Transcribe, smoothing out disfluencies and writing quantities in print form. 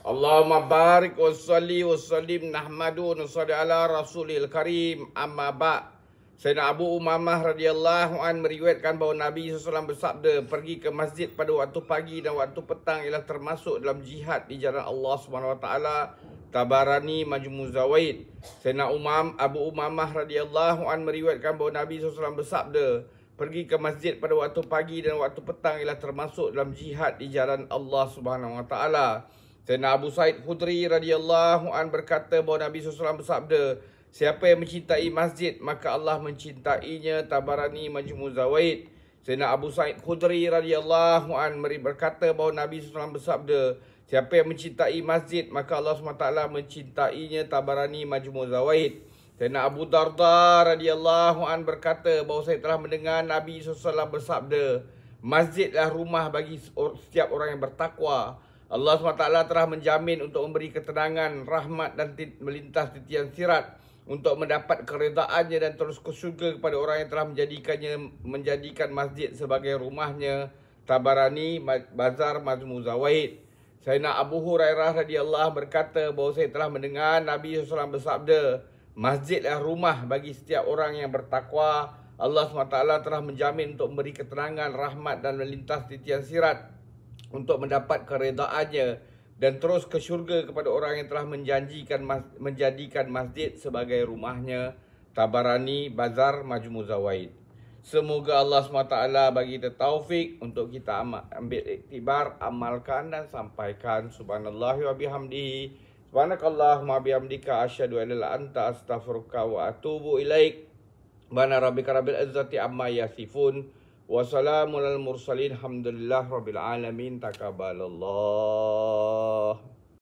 Allahumma barik wa salli wa sallim nahmadu wa salli ala rasulil karim amma ba'. Sayyidina Abu Umamah radhiyallahu an meriwayatkan bahawa Nabi SAW bersabda, pergi ke masjid pada waktu pagi dan waktu petang ialah termasuk dalam jihad di jalan Allah SWT. Tabarani Majmu' Zawaid. Sayyidina Abu Umamah radhiyallahu an meriwayatkan bahawa Nabi SAW bersabda, pergi ke masjid pada waktu pagi dan waktu petang ialah termasuk dalam jihad di jalan Allah SWT. Sayyidina Abu Sa'id Khudri radhiyallahu an berkata bahawa Nabi SAW bersabda, siapa yang mencintai masjid maka Allah mencintainya. Tabarani Majmu' Zawaid. Sayyidina Abu Sa'id Khudri radhiyallahu an berkata bahawa Nabi SAW bersabda, siapa yang mencintai masjid maka Allah SWT mencintainya. Tabarani Majmu' Zawaid. Sayyidina Abu Darda radhiyallahu an berkata bahawa saya telah mendengar Nabi SAW bersabda, masjidlah rumah bagi setiap orang yang bertakwa. Allah SWT telah menjamin untuk memberi ketenangan, rahmat dan melintas titian sirat untuk mendapat keredaannya dan terus ke syurga kepada orang yang telah menjadikan masjid sebagai rumahnya. Tabarani Bazar Majmu' Zawaid. Sayyidina Abu Hurairah radhiyallahu berkata bahawa saya telah mendengar Nabi SAW bersabda, masjidlah rumah bagi setiap orang yang bertakwa. Allah SWT telah menjamin untuk memberi ketenangan, rahmat dan melintas titian sirat untuk mendapat keredaannya dan terus ke syurga kepada orang yang telah menjadikan masjid sebagai rumahnya. Tabarani Bazar Majmu' Zawaid. Semoga Allah SWT bagi kita taufik untuk kita ambil iktibar, amalkan dan sampaikan. Subhanallahi wa bihamdihi. Subhanakallahumma bihamdika asyhadu an la ilaha illa anta astaghfiruka wa atubu ilaik. Subhana rabbika rabbil izzati amma yasifun. Wassalamu alal mursalin. Alhamdulillah rabbil alamin. Taqabbalallah.